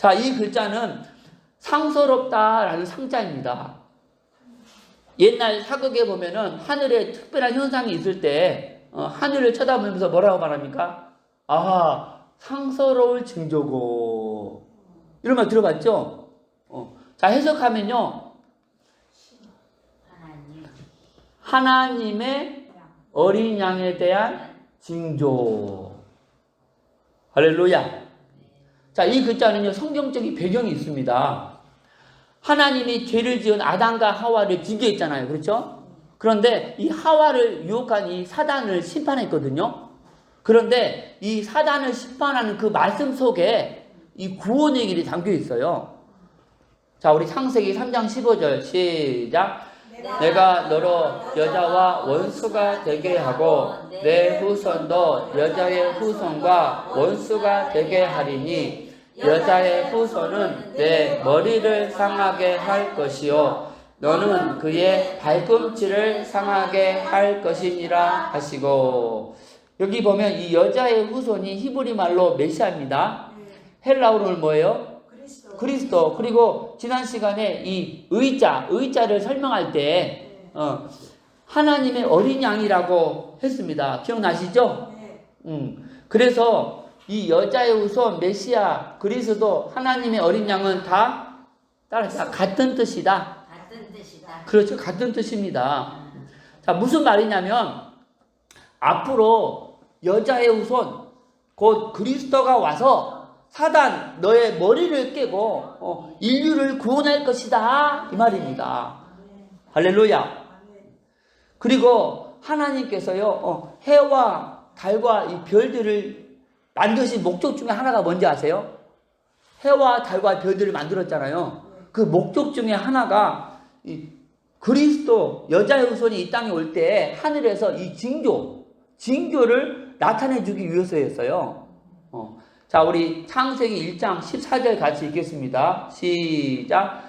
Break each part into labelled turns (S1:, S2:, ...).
S1: 자, 이 글자는 상서롭다라는 상자입니다. 옛날 사극에 보면은 하늘에 특별한 현상이 있을 때 하늘을 쳐다보면서 뭐라고 말합니까? 아, 상서로울 징조고. 이런 말 들어봤죠? 자, 해석하면요. 하나님의 어린 양에 대한 징조. 할렐루야. 자, 이 글자는요, 성경적인 배경이 있습니다. 하나님이 죄를 지은 아담과 하와를 징계했잖아요. 그렇죠? 그런데 이 하와를 유혹한 이 사단을 심판했거든요. 그런데 이 사단을 심판하는 그 말씀 속에 이 구원의 길이 담겨 있어요. 자, 우리 창세기 3장 15절 시작. 내가 너로 여자와 원수가 되게 하고 내 후손도 여자의 후손과 원수가 되게 하리니 여자의 후손은 내 머리를 상하게 할 것이요 너는 그의 발꿈치를 상하게 할 것이니라 하시고. 여기 보면 이 여자의 후손이 히브리 말로 메시아입니다. 헬라어로는 뭐예요? 그리스도. 그리고 지난 시간에 이 의자를 설명할 때 하나님의 어린 양이라고 했습니다. 기억나시죠? 그래서 이 여자의 후손 메시아 그리스도 하나님의 어린 양은 다 따라서 같은 뜻이다.
S2: 같은 뜻이다.
S1: 그렇죠. 같은 뜻입니다. 자, 무슨 말이냐면 앞으로 여자의 후손 곧 그리스도가 와서 사단 너의 머리를 깨고 인류를 구원할 것이다 이 말입니다. 할렐루야. 그리고 하나님께서요 해와 달과 이 별들을 만드신 목적 중에 하나가 뭔지 아세요? 해와 달과 별들을 만들었잖아요. 그 목적 중에 하나가 이 그리스도 여자의 후손이 이 땅에 올 때 하늘에서 이 징조를 나타내 주기 위해서였어요. 자, 우리 창세기 1장 14절 같이 읽겠습니다. 시작.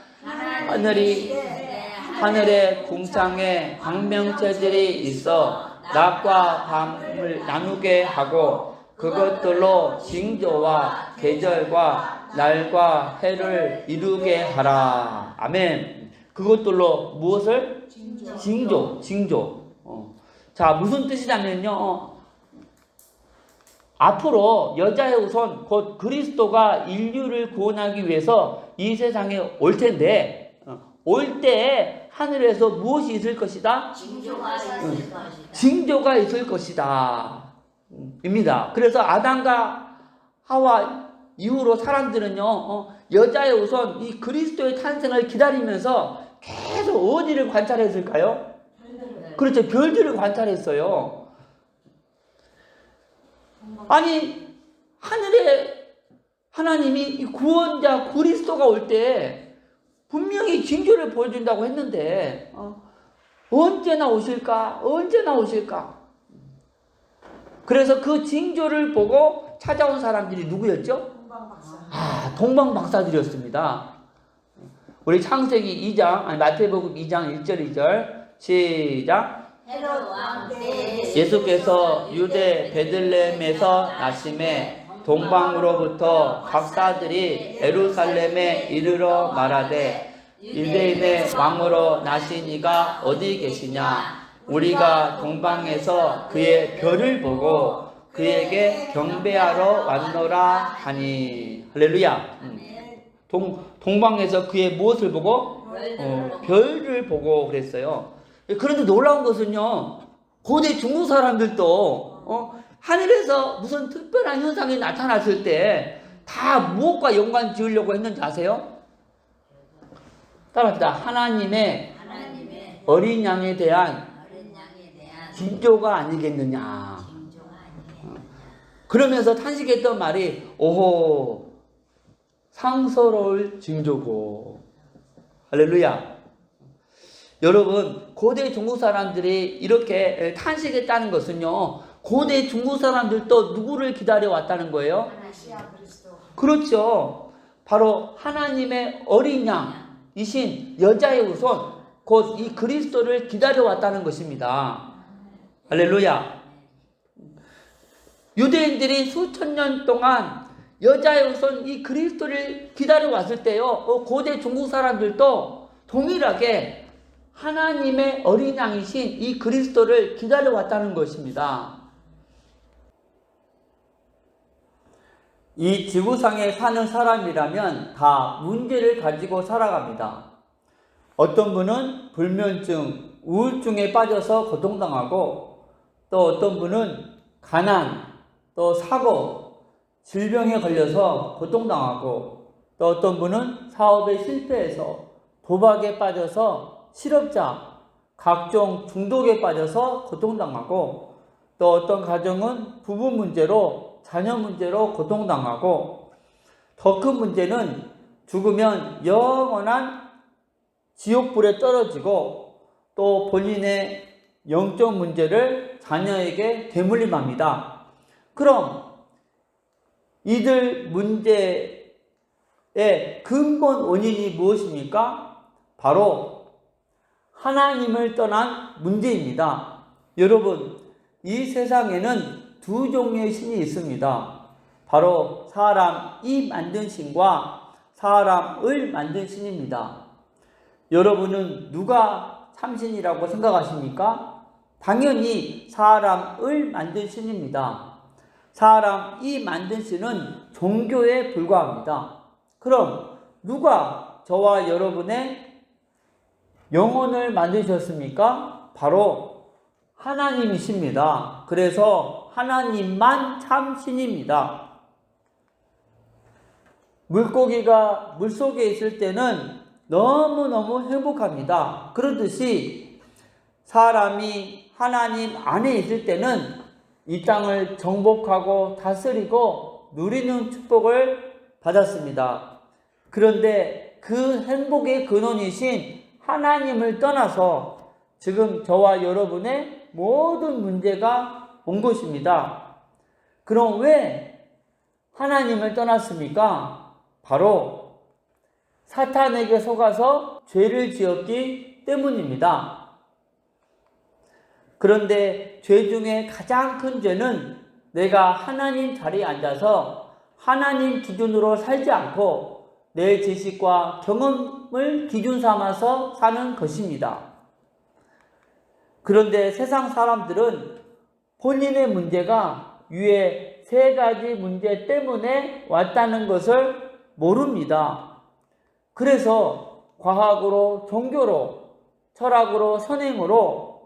S1: 하늘의 궁창에 광명체들이 있어 낮과 밤을 나누게 하고 그것들로 징조와 계절과 날과 해를 이루게 하라. 아멘. 그것들로 무엇을? 징조. 자, 무슨 뜻이냐면요. 앞으로 여자의 후손 곧 그리스도가 인류를 구원하기 위해서 이 세상에 올 텐데 올 때 하늘에서 무엇이 있을 것이다? 징조가 있을 것이다. 입니다. 그래서 아담과 하와 이후로 사람들은요 여자의 후손 이 그리스도의 탄생을 기다리면서 계속 어디를 관찰했을까요? 그렇죠. 별들을 관찰했어요. 아니 하늘에 하나님이 이 구원자 그리스도가 올 때 분명히 징조를 보여준다고 했는데 언제나 오실까? 그래서 그 징조를 보고 찾아온 사람들이 누구였죠? 동방박사들이었습니다. 우리 창세기 2장 마태복음 2장 1절 2절 시작. 예수께서 유대 베들레헴에서 나심에 동방으로부터 박사들이 예루살렘에 이르러 말하되 유대인의 왕으로 나신 이가 어디 계시냐? 우리가 동방에서 그의 별을 보고 그에게 경배하러 왔노라 하니. 할렐루야. 동방에서 그의 무엇을 보고? 별을 보고 그랬어요. 그런데 놀라운 것은요, 고대 중국 사람들도 하늘에서 무슨 특별한 현상이 나타났을 때 다 무엇과 연관 지으려고 했는지 아세요? 따라합시다. 하나님의 어린 양에 대한 징조가 아니겠느냐. 그러면서 탄식했던 말이 오호 상서로울 징조고. 할렐루야. 여러분 고대 중국 사람들이 이렇게 탄식했다는 것은요 고대 중국 사람들도 누구를 기다려왔다는 거예요? 그렇죠. 바로 하나님의 어린 양이신 여자의 후손 곧 이 그리스도를 기다려왔다는 것입니다. 할렐루야. 유대인들이 수천 년 동안 여자의 후손 이 그리스도를 기다려 왔을 때요, 고대 중국 사람들도 동일하게 하나님의 어린 양이신 이 그리스도를 기다려 왔다는 것입니다. 이 지구상에 사는 사람이라면 다 문제를 가지고 살아갑니다. 어떤 분은 불면증, 우울증에 빠져서 고통당하고, 또 어떤 분은 가난, 또 사고, 질병에 걸려서 고통당하고, 또 어떤 분은 사업에 실패해서 도박에 빠져서 실업자, 각종 중독에 빠져서 고통당하고, 또 어떤 가정은 부부 문제로, 자녀 문제로 고통당하고, 더 큰 문제는 죽으면 영원한 지옥불에 떨어지고, 또 본인의 영적 문제를 자녀에게 대물림합니다. 그럼 이들 문제의 근본 원인이 무엇입니까? 바로 하나님을 떠난 문제입니다. 여러분, 이 세상에는 두 종류의 신이 있습니다. 바로 사람 이 만든 신과 사람을 만든 신입니다. 여러분은 누가 참신이라고 생각하십니까? 당연히 사람을 만든 신입니다. 사람 이 만든 신은 종교에 불과합니다. 그럼 누가 저와 여러분의 영혼을 만드셨습니까? 바로 하나님이십니다. 그래서 하나님만 참신입니다. 물고기가 물속에 있을 때는 너무너무 행복합니다. 그렇듯이 사람이 하나님 안에 있을 때는 이 땅을 정복하고 다스리고 누리는 축복을 받았습니다. 그런데 그 행복의 근원이신 하나님을 떠나서 지금 저와 여러분의 모든 문제가 온 것입니다. 그럼 왜 하나님을 떠났습니까? 바로 사탄에게 속아서 죄를 지었기 때문입니다. 그런데 죄 중에 가장 큰 죄는 내가 하나님 자리에 앉아서 하나님 기준으로 살지 않고 내 지식과 경험을 기준 삼아서 사는 것입니다. 그런데 세상 사람들은 본인의 문제가 위에 세 가지 문제 때문에 왔다는 것을 모릅니다. 그래서 과학으로, 종교로, 철학으로, 선행으로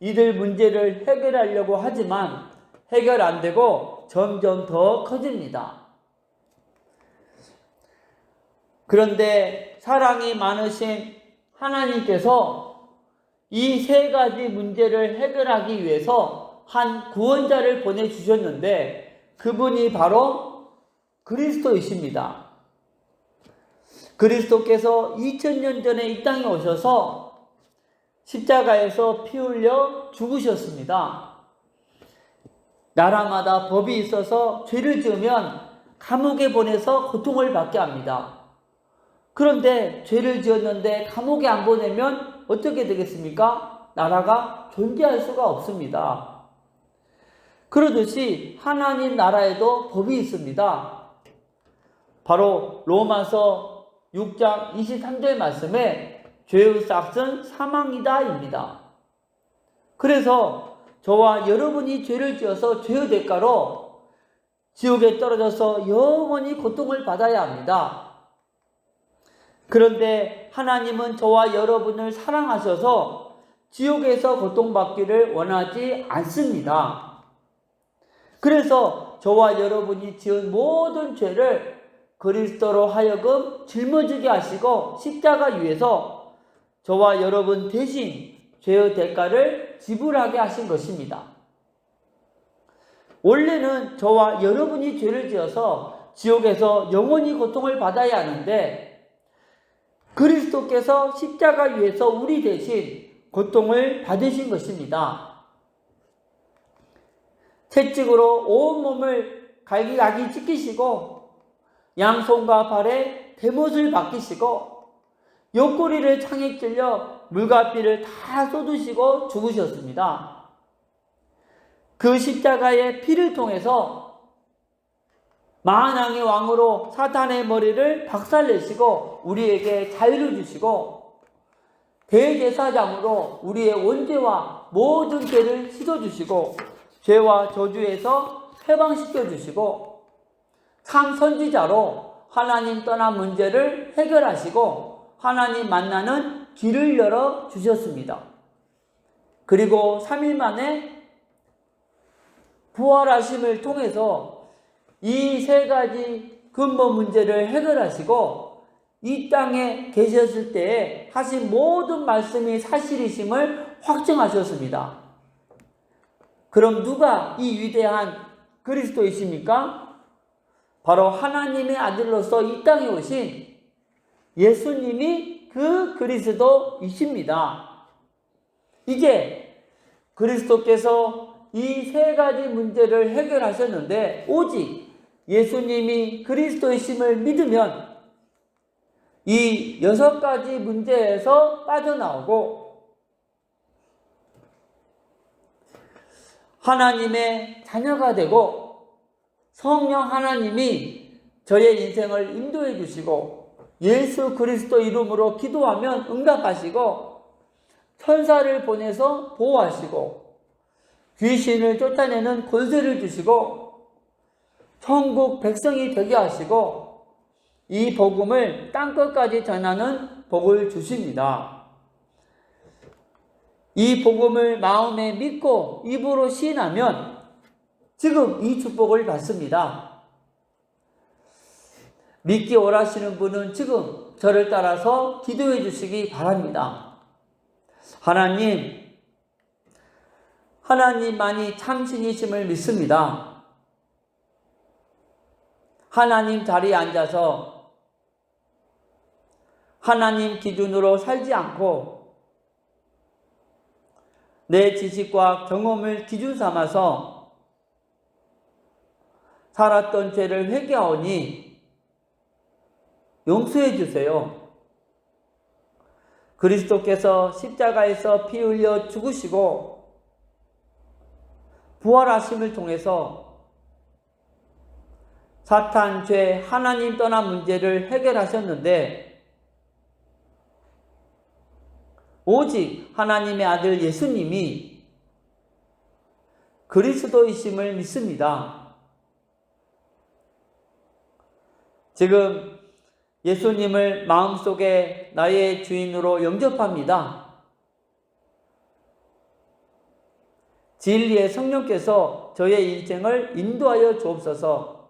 S1: 이들 문제를 해결하려고 하지만 해결 안 되고 점점 더 커집니다. 그런데 사랑이 많으신 하나님께서 이 세 가지 문제를 해결하기 위해서 한 구원자를 보내주셨는데 그분이 바로 그리스도이십니다. 그리스도께서 2000년 전에 이 땅에 오셔서 십자가에서 피 흘려 죽으셨습니다. 나라마다 법이 있어서 죄를 지으면 감옥에 보내서 고통을 받게 합니다. 그런데 죄를 지었는데 감옥에 안 보내면 어떻게 되겠습니까? 나라가 존재할 수가 없습니다. 그러듯이 하나님 나라에도 법이 있습니다. 바로 로마서 6장 23절 말씀에 죄의 삭은 사망이다입니다. 그래서 저와 여러분이 죄를 지어서 죄의 대가로 지옥에 떨어져서 영원히 고통을 받아야 합니다. 그런데 하나님은 저와 여러분을 사랑하셔서 지옥에서 고통받기를 원하지 않습니다. 그래서 저와 여러분이 지은 모든 죄를 그리스도로 하여금 짊어지게 하시고 십자가 위에서 저와 여러분 대신 죄의 대가를 지불하게 하신 것입니다. 원래는 저와 여러분이 죄를 지어서 지옥에서 영원히 고통을 받아야 하는데 그리스도께서 십자가 위에서 우리 대신 고통을 받으신 것입니다. 채찍으로 온몸을 갈기갈기 찢기시고 양손과 발에 대못을 박히시고 옆구리를 창에 찔려 물과 피를 다 쏟으시고 죽으셨습니다. 그 십자가의 피를 통해서 만왕의 왕으로 사탄의 머리를 박살내시고 우리에게 자유를 주시고 대제사장으로 우리의 원죄와 모든 죄를 씻어주시고 죄와 저주에서 해방시켜 주시고 참 선지자로 하나님 떠난 문제를 해결하시고 하나님 만나는 길을 열어 주셨습니다. 그리고 3일 만에 부활하심을 통해서 이 세 가지 근본 문제를 해결하시고 이 땅에 계셨을 때에 하신 모든 말씀이 사실이심을 확증하셨습니다. 그럼 누가 이 위대한 그리스도이십니까? 바로 하나님의 아들로서 이 땅에 오신 예수님이 그 그리스도이십니다. 이제 그리스도께서 이 세 가지 문제를 해결하셨는데 오직 예수님이 그리스도이심을 믿으면 이 6가지 문제에서 빠져나오고 하나님의 자녀가 되고 성령 하나님이 저의 인생을 인도해 주시고 예수 그리스도 이름으로 기도하면 응답하시고 천사를 보내서 보호하시고 귀신을 쫓아내는 권세를 주시고 천국 백성이 되게 하시고 이 복음을 땅끝까지 전하는 복을 주십니다. 이 복음을 마음에 믿고 입으로 시인하면 지금 이 축복을 받습니다. 믿기 원하시는 분은 지금 저를 따라서 기도해 주시기 바랍니다. 하나님만이 참신이심을 믿습니다. 하나님 자리에 앉아서 하나님 기준으로 살지 않고 내 지식과 경험을 기준 삼아서 살았던 죄를 회개하오니 용서해 주세요. 그리스도께서 십자가에서 피 흘려 죽으시고 부활하심을 통해서 사탄, 죄, 하나님 떠난 문제를 해결하셨는데 오직 하나님의 아들 예수님이 그리스도이심을 믿습니다. 지금 예수님을 마음속에 나의 주인으로 영접합니다. 진리의 성령께서 저의 인생을 인도하여 주옵소서.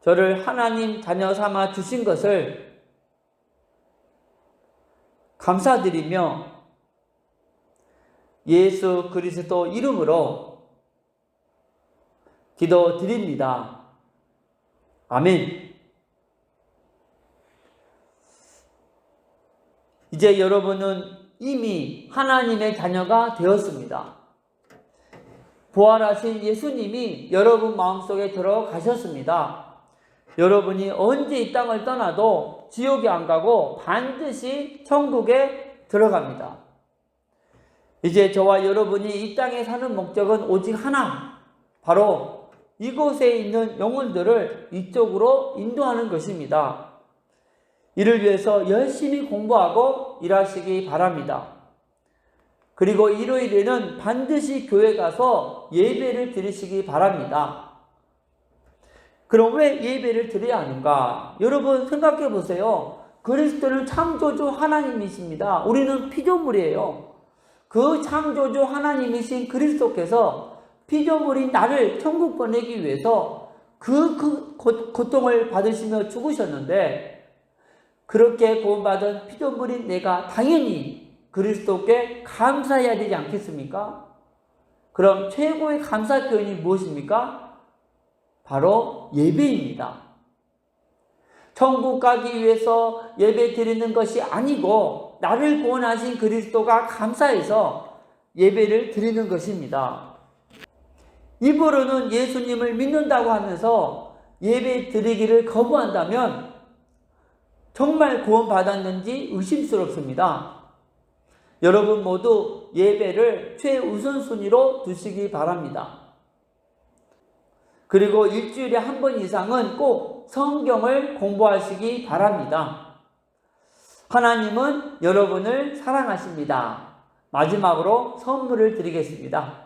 S1: 저를 하나님 자녀 삼아 주신 것을 감사드리며 예수 그리스도 이름으로 기도드립니다. 아멘. 이제 여러분은 이미 하나님의 자녀가 되었습니다. 부활하신 예수님이 여러분 마음속에 들어가셨습니다. 여러분이 언제 이 땅을 떠나도 지옥에 안 가고 반드시 천국에 들어갑니다. 이제 저와 여러분이 이 땅에 사는 목적은 오직 하나, 바로 이곳에 있는 영혼들을 이쪽으로 인도하는 것입니다. 이를 위해서 열심히 공부하고 일하시기 바랍니다. 그리고 일요일에는 반드시 교회 가서 예배를 드리시기 바랍니다. 그럼 왜 예배를 드려야 하는가? 여러분 생각해 보세요. 그리스도는 창조주 하나님이십니다. 우리는 피조물이에요. 그 창조주 하나님이신 그리스도께서 피조물인 나를 천국 보내기 위해서 그 고통을 받으시며 죽으셨는데 그렇게 구원받은 피조물인 내가 당연히 그리스도께 감사해야 되지 않겠습니까? 그럼 최고의 감사 표현이 무엇입니까? 바로 예배입니다. 천국 가기 위해서 예배 드리는 것이 아니고 나를 구원하신 그리스도가 감사해서 예배를 드리는 것입니다. 입으로는 예수님을 믿는다고 하면서 예배 드리기를 거부한다면 정말 구원받았는지 의심스럽습니다. 여러분 모두 예배를 최우선순위로 두시기 바랍니다. 그리고 일주일에 한 번 이상은 꼭 성경을 공부하시기 바랍니다. 하나님은 여러분을 사랑하십니다. 마지막으로 선물을 드리겠습니다.